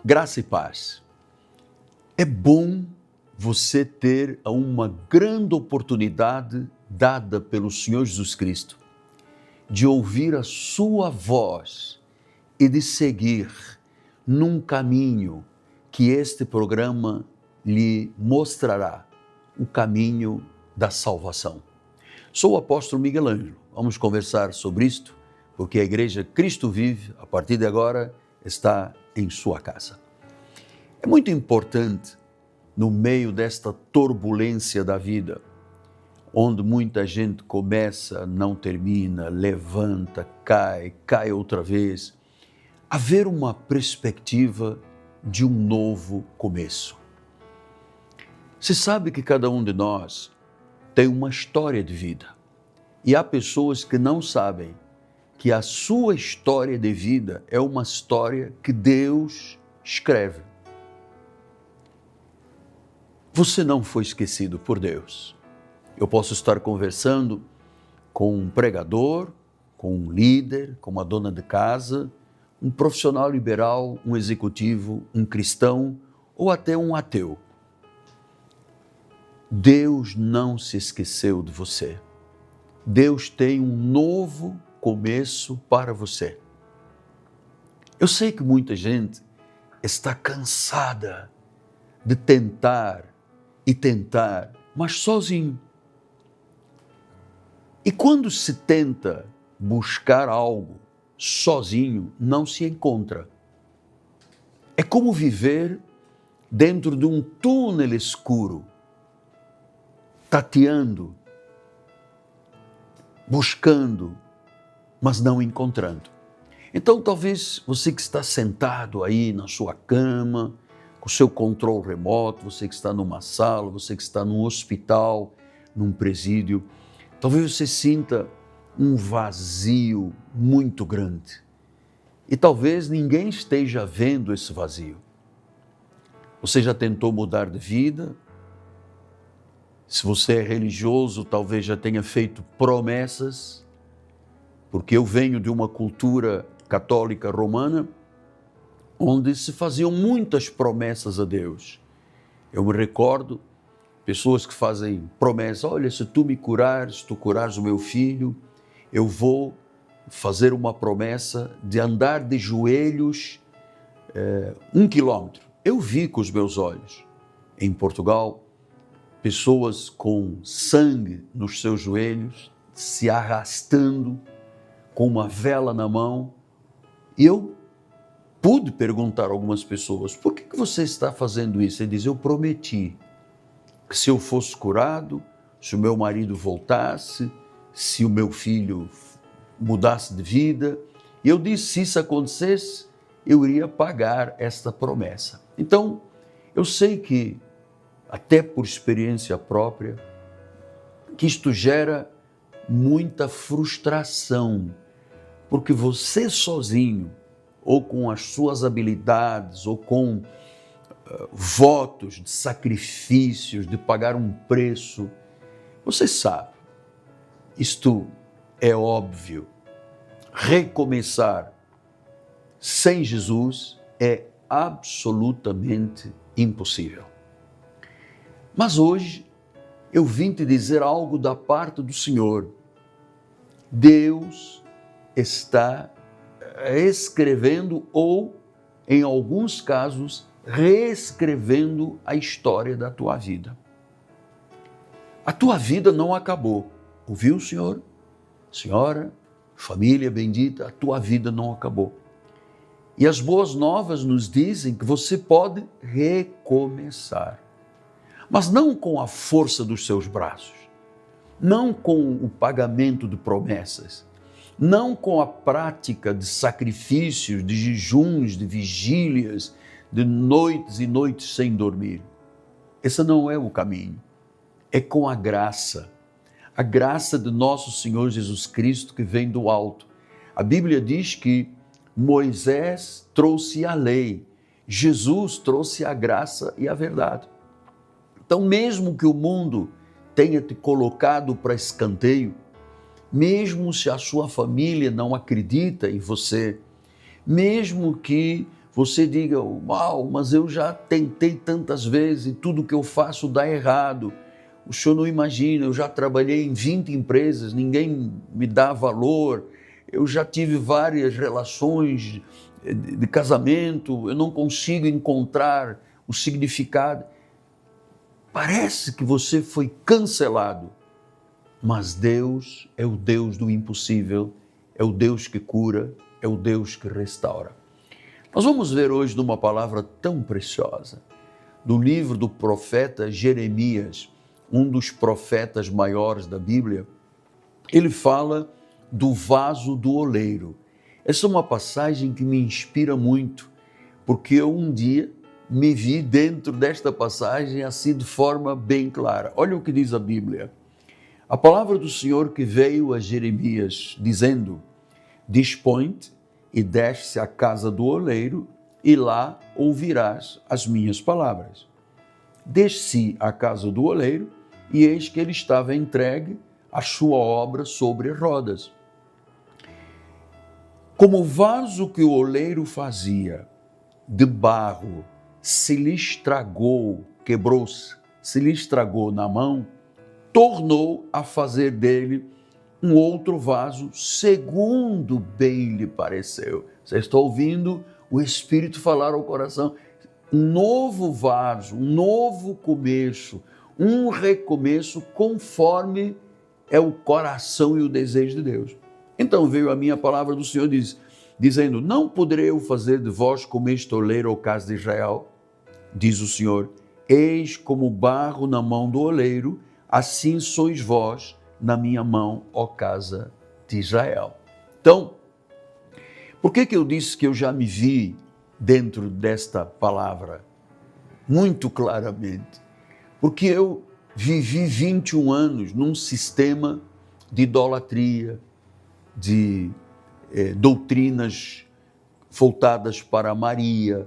Graça e paz. É bom você ter uma grande oportunidade dada pelo Senhor Jesus Cristo de ouvir a sua voz e de seguir num caminho que este programa lhe mostrará, o caminho da salvação. Sou o apóstolo Miguel Ângelo. Vamos conversar sobre isto, porque a Igreja Cristo Vive, a partir de agora, está em sua casa. É muito importante, no meio desta turbulência da vida, onde muita gente começa, não termina, levanta, cai outra vez, haver uma perspectiva de um novo começo. Você sabe que cada um de nós tem uma história de vida e há pessoas que não sabem que a sua história de vida é uma história que Deus escreve. Você não foi esquecido por Deus. Eu posso estar conversando com um pregador, com um líder, com uma dona de casa, um profissional liberal, um executivo, um cristão ou até um ateu. Deus não se esqueceu de você. Deus tem um novo começo para você. Eu sei que muita gente está cansada de tentar, mas sozinho. E quando se tenta buscar algo sozinho, não se encontra. É como viver dentro de um túnel escuro, tateando, buscando, mas não encontrando. Então, talvez você que está sentado aí na sua cama, com o seu controle remoto, você que está numa sala, você que está num hospital, num presídio, talvez você sinta um vazio muito grande. E talvez ninguém esteja vendo esse vazio. Você já tentou mudar de vida? Se você é religioso, talvez já tenha feito promessas, porque eu venho de uma cultura católica romana, onde se faziam muitas promessas a Deus. Eu me recordo pessoas que fazem promessas: olha, se tu me curares, se tu curares o meu filho, eu vou fazer uma promessa de andar de joelhos 1 quilômetro. Eu vi com os meus olhos, em Portugal, pessoas com sangue nos seus joelhos, se arrastando, com uma vela na mão, e eu pude perguntar a algumas pessoas: por que você está fazendo isso? Ele diz: eu prometi que se eu fosse curado, se o meu marido voltasse, se o meu filho mudasse de vida, e eu disse, se isso acontecesse, eu iria pagar esta promessa. Então, eu sei que, até por experiência própria, que isto gera muita frustração, porque você sozinho, ou com as suas habilidades, ou com votos de sacrifícios, de pagar um preço, você sabe, isto é óbvio, recomeçar sem Jesus é absolutamente impossível. Mas hoje eu vim te dizer algo da parte do Senhor. Deus está escrevendo ou, em alguns casos, reescrevendo a história da tua vida. A tua vida não acabou. Ouviu, Senhor? Senhora, família bendita, a tua vida não acabou. E as boas novas nos dizem que você pode recomeçar. Mas não com a força dos seus braços, não com o pagamento de promessas, não com a prática de sacrifícios, de jejuns, de vigílias, de noites e noites sem dormir. Esse não é o caminho. É com a graça de nosso Senhor Jesus Cristo que vem do alto. A Bíblia diz que Moisés trouxe a lei, Jesus trouxe a graça e a verdade. Então, mesmo que o mundo tenha te colocado para escanteio, mesmo se a sua família não acredita em você, mesmo que você diga, uau, mas eu já tentei tantas vezes e tudo que eu faço dá errado. O senhor não imagina, eu já trabalhei em 20 empresas, ninguém me dá valor, eu já tive várias relações de casamento, eu não consigo encontrar o significado. Parece que você foi cancelado, mas Deus é o Deus do impossível, é o Deus que cura, é o Deus que restaura. Nós vamos ver hoje numa palavra tão preciosa, do livro do profeta Jeremias, um dos profetas maiores da Bíblia. Ele fala do vaso do oleiro. Essa é uma passagem que me inspira muito, porque eu um dia me vi dentro desta passagem assim de forma bem clara. Olha o que diz a Bíblia. A palavra do Senhor que veio a Jeremias, dizendo: dispõe-te e desce à casa do oleiro, e lá ouvirás as minhas palavras. Desci à casa do oleiro, e eis que ele estava entregue a sua obra sobre rodas. Como o vaso que o oleiro fazia de barro se lhe estragou, quebrou-se, se lhe estragou na mão, tornou a fazer dele um outro vaso, segundo bem lhe pareceu. Você está ouvindo o Espírito falar ao coração. Um novo vaso, um novo começo, um recomeço conforme é o coração e o desejo de Deus. Então veio a minha palavra do Senhor, dizendo: não poderei eu fazer de vós como este oleiro ao caso de Israel? Diz o Senhor: eis como barro na mão do oleiro, assim sois vós na minha mão, ó casa de Israel. Então, por que eu disse que eu já me vi dentro desta palavra? Muito claramente. Porque eu vivi 21 anos num sistema de idolatria, de doutrinas voltadas para Maria,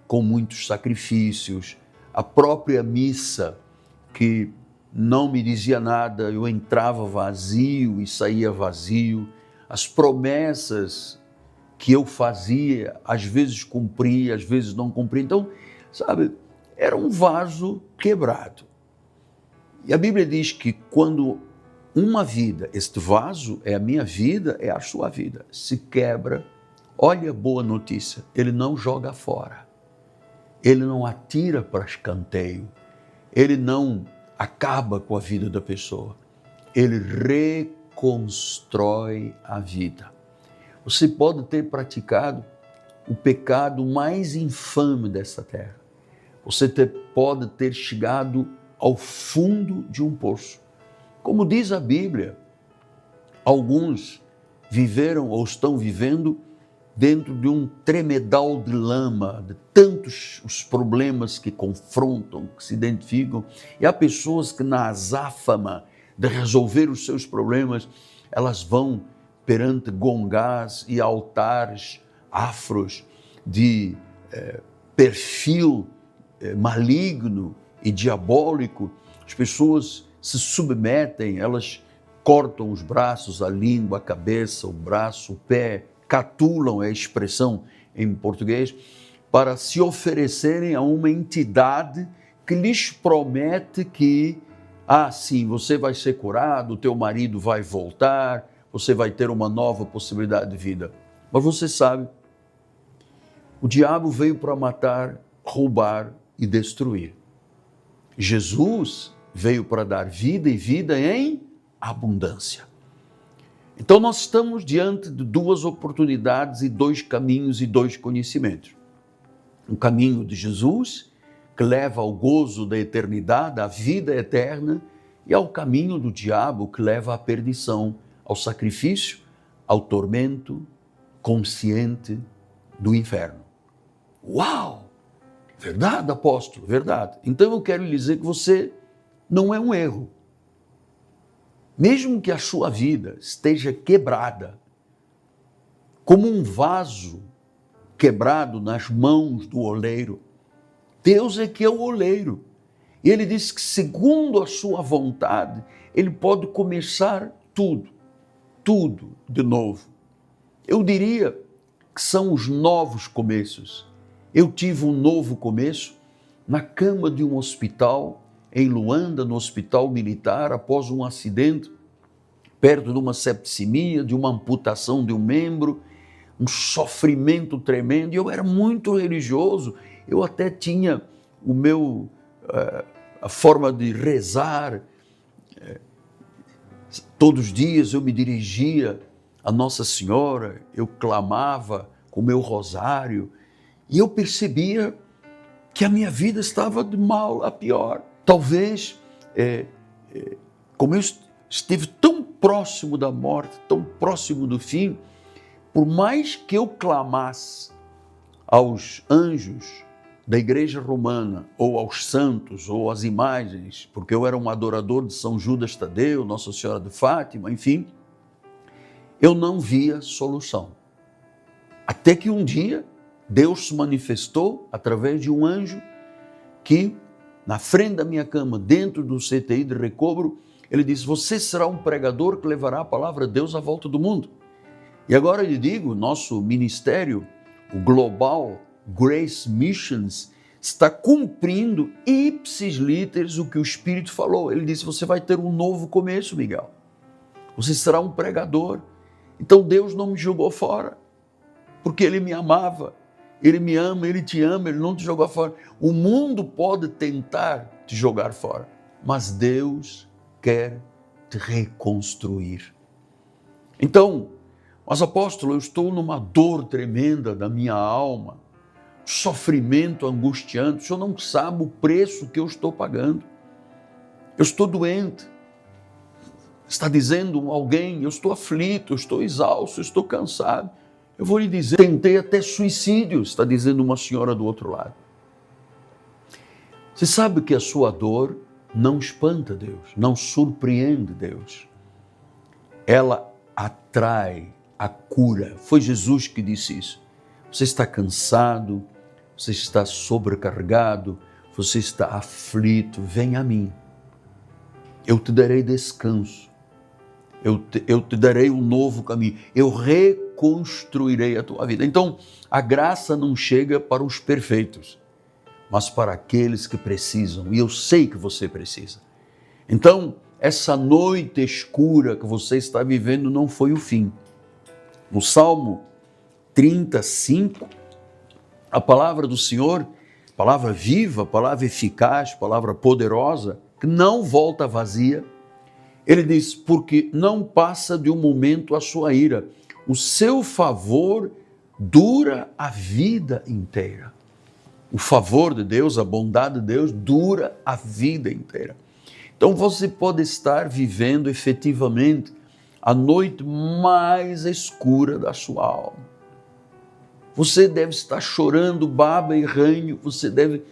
com muitos sacrifícios, a própria missa que não me dizia nada, eu entrava vazio e saía vazio, as promessas que eu fazia, às vezes cumpria, às vezes não cumpria. Então, sabe, era um vaso quebrado. E a Bíblia diz que quando uma vida, este vaso é a minha vida, é a sua vida, se quebra, olha a boa notícia, ele não joga fora, ele não atira para escanteio, ele não acaba com a vida da pessoa, ele reconstrói a vida. Você pode ter praticado o pecado mais infame dessa terra, você pode ter chegado ao fundo de um poço. Como diz a Bíblia, alguns viveram ou estão vivendo dentro de um tremedal de lama, de tantos os problemas que confrontam, que se identificam, e há pessoas que na azáfama de resolver os seus problemas, elas vão perante gongás e altares afros de perfil maligno e diabólico. As pessoas se submetem, elas cortam os braços, a língua, a cabeça, o braço, o pé, catulam é a expressão em português, para se oferecerem a uma entidade que lhes promete que, sim, você vai ser curado, o teu marido vai voltar, você vai ter uma nova possibilidade de vida. Mas você sabe, o diabo veio para matar, roubar e destruir. Jesus veio para dar vida e vida em abundância. Então nós estamos diante de duas oportunidades e dois caminhos e dois conhecimentos. O caminho de Jesus, que leva ao gozo da eternidade, à vida eterna, e ao caminho do diabo, que leva à perdição, ao sacrifício, ao tormento consciente do inferno. Uau! Verdade, apóstolo, verdade. Então eu quero lhe dizer que você não é um erro. Mesmo que a sua vida esteja quebrada, como um vaso quebrado nas mãos do oleiro, Deus é que é o oleiro. E ele diz que segundo a sua vontade, ele pode começar tudo de novo. Eu diria que são os novos começos, eu tive um novo começo na cama de um hospital, em Luanda, no hospital militar, após um acidente, perto de uma septicemia, de uma amputação de um membro, um sofrimento tremendo. E eu era muito religioso, eu até tinha a forma de rezar. Todos os dias eu me dirigia a Nossa Senhora, eu clamava com o meu rosário, e eu percebia que a minha vida estava de mal a pior. Talvez, como eu estive tão próximo da morte, tão próximo do fim, por mais que eu clamasse aos anjos da igreja romana, ou aos santos, ou às imagens, porque eu era um adorador de São Judas Tadeu, Nossa Senhora de Fátima, enfim, eu não via solução. Até que um dia, Deus se manifestou através de um anjo que, na frente da minha cama, dentro do CTI de recobro, ele disse: você será um pregador que levará a palavra de Deus à volta do mundo. E agora eu lhe digo, nosso ministério, o Global Grace Missions, está cumprindo ipsis literis o que o Espírito falou. Ele disse: você vai ter um novo começo, Miguel. Você será um pregador. Então Deus não me jogou fora, porque Ele me amava. Ele me ama, Ele te ama, Ele não te jogou fora. O mundo pode tentar te jogar fora, mas Deus quer te reconstruir. Então, mas apóstolo, eu estou numa dor tremenda da minha alma, sofrimento angustiante, o senhor não sabe o preço que eu estou pagando. Eu estou doente. Está dizendo alguém, eu estou aflito, eu estou exausto, eu estou cansado. Eu vou lhe dizer, tentei até suicídio, está dizendo uma senhora do outro lado. Você sabe que a sua dor não espanta Deus, não surpreende Deus. Ela atrai a cura. Foi Jesus que disse isso. Você está cansado, você está sobrecarregado, você está aflito, vem a mim. Eu te darei descanso. Eu te darei um novo caminho. Eu reconstruirei a tua vida. Então, a graça não chega para os perfeitos, mas para aqueles que precisam. E eu sei que você precisa. Então, essa noite escura que você está vivendo não foi o fim. No Salmo 35, a palavra do Senhor, palavra viva, palavra eficaz, palavra poderosa, que não volta vazia. Ele diz: porque não passa de um momento a sua ira, o seu favor dura a vida inteira. O favor de Deus, a bondade de Deus dura a vida inteira. Então você pode estar vivendo efetivamente a noite mais escura da sua alma. Você deve estar chorando baba e ranho, você deve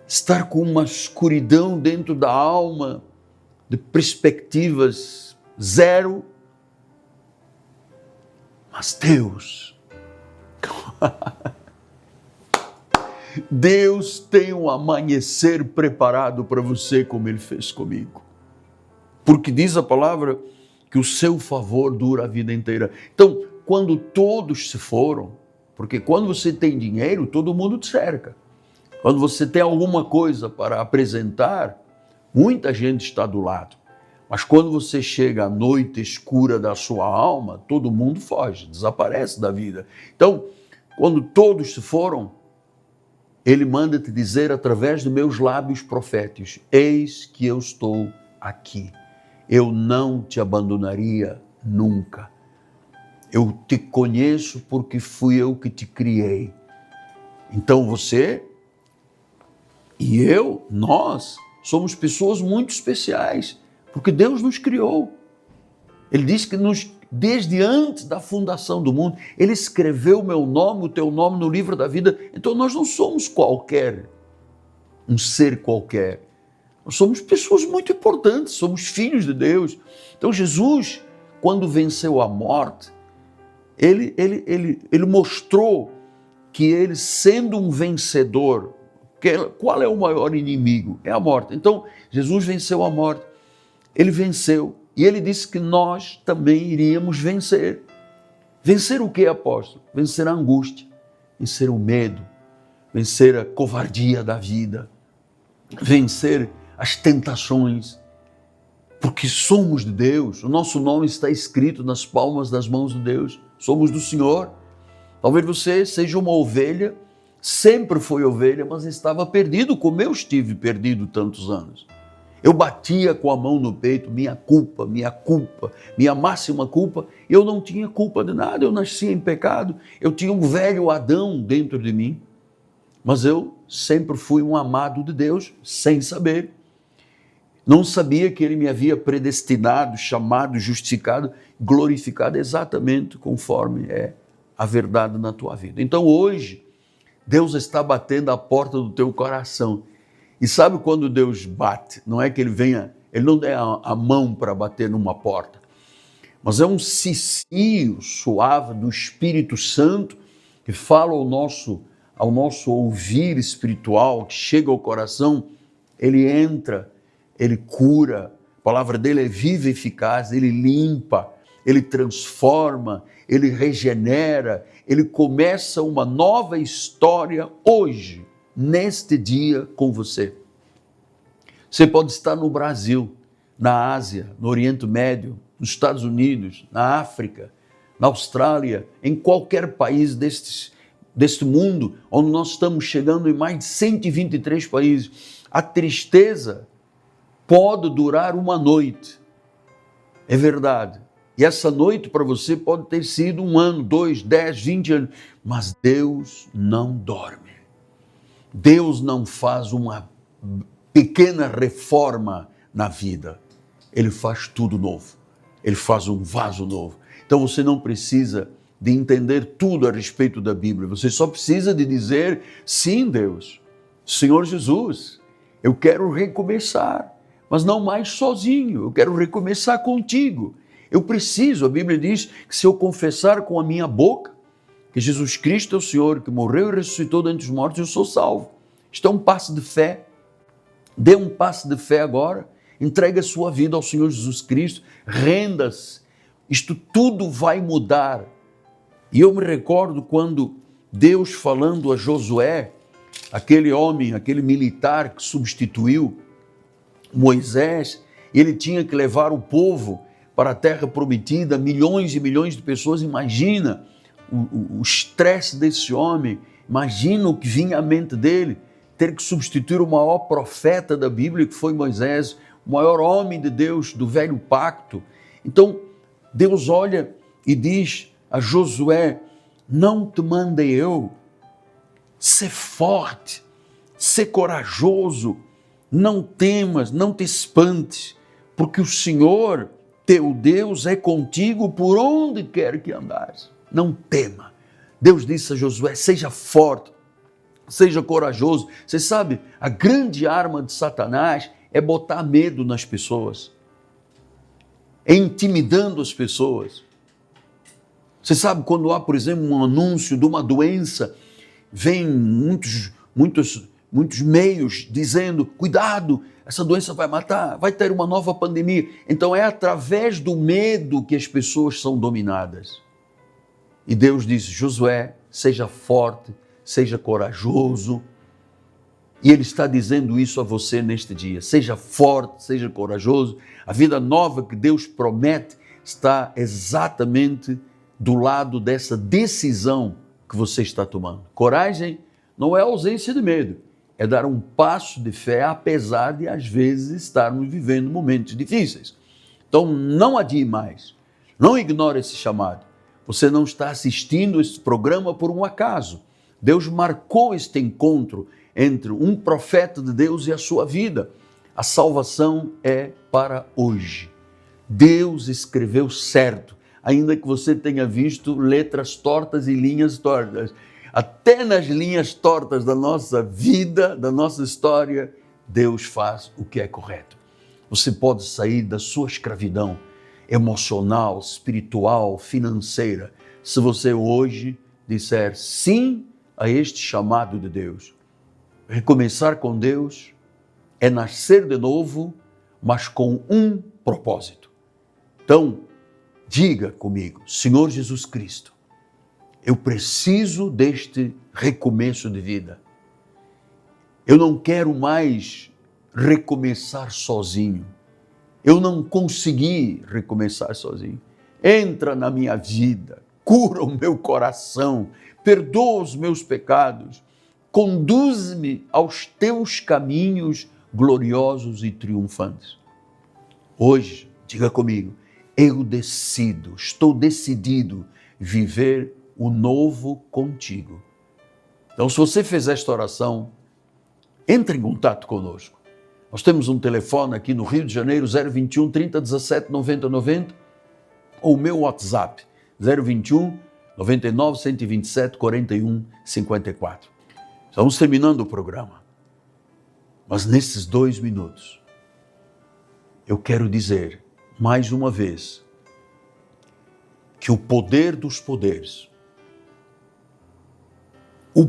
estar com uma escuridão dentro da alma, de perspectivas zero. Mas Deus tem um amanhecer preparado para você, como Ele fez comigo. Porque diz a palavra que o seu favor dura a vida inteira. Então, quando todos se foram, porque quando você tem dinheiro, todo mundo te cerca. Quando você tem alguma coisa para apresentar, muita gente está do lado. Mas quando você chega à noite escura da sua alma, todo mundo foge, desaparece da vida. Então, quando todos se foram, Ele manda te dizer através dos meus lábios proféticos: eis que eu estou aqui. Eu não te abandonaria nunca. Eu te conheço porque fui eu que te criei. Então você e eu, nós, somos pessoas muito especiais, porque Deus nos criou. Ele diz que desde antes da fundação do mundo, Ele escreveu o meu nome, o teu nome no livro da vida. Então nós não somos um ser qualquer. Nós somos pessoas muito importantes, somos filhos de Deus. Então Jesus, quando venceu a morte, ele mostrou que ele, sendo um vencedor, qual é o maior inimigo? É a morte. Então, Jesus venceu a morte. Ele venceu. E ele disse que nós também iríamos vencer. Vencer o que, apóstolo? Vencer a angústia, vencer o medo, vencer a covardia da vida, vencer as tentações, porque somos de Deus, o nosso nome está escrito nas palmas das mãos de Deus, somos do Senhor. Talvez você seja uma ovelha, sempre foi ovelha, mas estava perdido, como eu estive perdido tantos anos. Eu batia com a mão no peito, minha culpa, minha máxima culpa. Eu não tinha culpa de nada, eu nasci em pecado, eu tinha um velho Adão dentro de mim, mas eu sempre fui um amado de Deus, sem saber. Não sabia que Ele me havia predestinado, chamado, justificado, glorificado exatamente conforme é a verdade na tua vida. Então hoje, Deus está batendo a porta do teu coração. E sabe quando Deus bate? Não é que Ele venha, Ele não tem a mão para bater numa porta, mas é um cicio suave do Espírito Santo que fala ao nosso ouvir espiritual, que chega ao coração. Ele entra, Ele cura, a palavra dele é viva e eficaz, Ele limpa, Ele transforma, Ele regenera, Ele começa uma nova história hoje, neste dia com você. Você pode estar no Brasil, na Ásia, no Oriente Médio, nos Estados Unidos, na África, na Austrália, em qualquer país deste mundo, onde nós estamos chegando em mais de 123 países. A tristeza pode durar uma noite, é verdade. E essa noite para você pode ter sido 1 ano, 2, 10, 20 anos, mas Deus não dorme. Deus não faz uma pequena reforma na vida. Ele faz tudo novo. Ele faz um vaso novo. Então você não precisa de entender tudo a respeito da Bíblia. Você só precisa de dizer, sim, Deus, Senhor Jesus, eu quero recomeçar, mas não mais sozinho. Eu quero recomeçar contigo. Eu preciso, a Bíblia diz que se eu confessar com a minha boca que Jesus Cristo é o Senhor, que morreu e ressuscitou dentre os mortos, eu sou salvo. Isto é um passo de fé. Dê um passo de fé agora, entregue a sua vida ao Senhor Jesus Cristo, renda-se. Isto tudo vai mudar. E eu me recordo quando Deus falando a Josué, aquele homem, aquele militar que substituiu Moisés, ele tinha que levar o povo para a terra prometida, milhões e milhões de pessoas. Imagina o estresse desse homem, imagina o que vinha à mente dele, ter que substituir o maior profeta da Bíblia, que foi Moisés, o maior homem de Deus do velho pacto. Então, Deus olha e diz a Josué, não te mandei eu, ser forte, ser corajoso, não temas, não te espantes, porque o Senhor, teu Deus, é contigo por onde quer que andares. Não tema. Deus disse a Josué, seja forte, seja corajoso. Você sabe, a grande arma de Satanás é botar medo nas pessoas, é intimidando as pessoas. Você sabe, quando há, por exemplo, um anúncio de uma doença, vem muitos meios dizendo, cuidado, essa doença vai matar, vai ter uma nova pandemia. Então é através do medo que as pessoas são dominadas. E Deus disse, Josué, seja forte, seja corajoso. E Ele está dizendo isso a você neste dia. Seja forte, seja corajoso. A vida nova que Deus promete está exatamente do lado dessa decisão que você está tomando. Coragem não é ausência de medo, é dar um passo de fé, apesar de às vezes estarmos vivendo momentos difíceis. Então não adie mais, não ignore esse chamado. Você não está assistindo esse programa por um acaso. Deus marcou este encontro entre um profeta de Deus e a sua vida. A salvação é para hoje. Deus escreveu certo, ainda que você tenha visto letras tortas e linhas tortas. Até nas linhas tortas da nossa vida, da nossa história, Deus faz o que é correto. Você pode sair da sua escravidão emocional, espiritual, financeira, se você hoje disser sim a este chamado de Deus. Recomeçar com Deus é nascer de novo, mas com um propósito. Então, diga comigo, Senhor Jesus Cristo, eu preciso deste recomeço de vida. Eu não quero mais recomeçar sozinho. Eu não consegui recomeçar sozinho. Entra na minha vida, cura o meu coração, perdoa os meus pecados, conduz-me aos teus caminhos gloriosos e triunfantes. Hoje, diga comigo, eu decido, estou decidido viver o novo contigo. Então, se você fez esta oração, entre em contato conosco. Nós temos um telefone aqui no Rio de Janeiro, 021 30 17 90 90, ou o meu WhatsApp, 021 99 127 41 54. Estamos terminando o programa, mas nesses 2 minutos, eu quero dizer, mais uma vez, que o poder dos poderes, o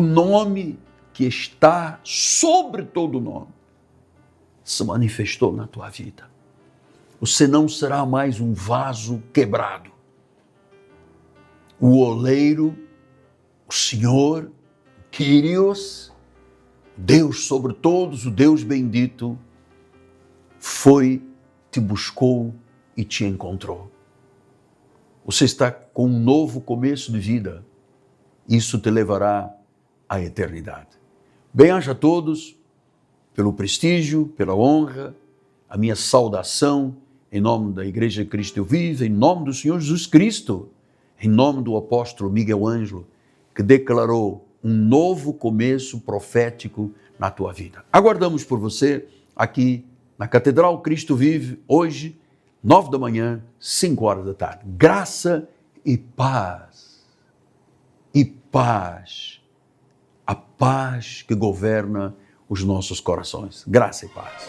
nome que está sobre todo nome, se manifestou na tua vida. Você não será mais um vaso quebrado. O oleiro, o Senhor, o Kyrios, Deus sobre todos, o Deus bendito, te buscou e te encontrou. Você está com um novo começo de vida. Isso te levará à eternidade. Bem-aja a todos, pelo prestígio, pela honra, a minha saudação em nome da Igreja Cristo Vive, em nome do Senhor Jesus Cristo, em nome do apóstolo Miguel Ângelo, que declarou um novo começo profético na tua vida. Aguardamos por você aqui na Catedral Cristo Vive, hoje, 9 da manhã, 5 horas da tarde. Graça e paz. E paz. A paz que governa os nossos corações. Graça e paz.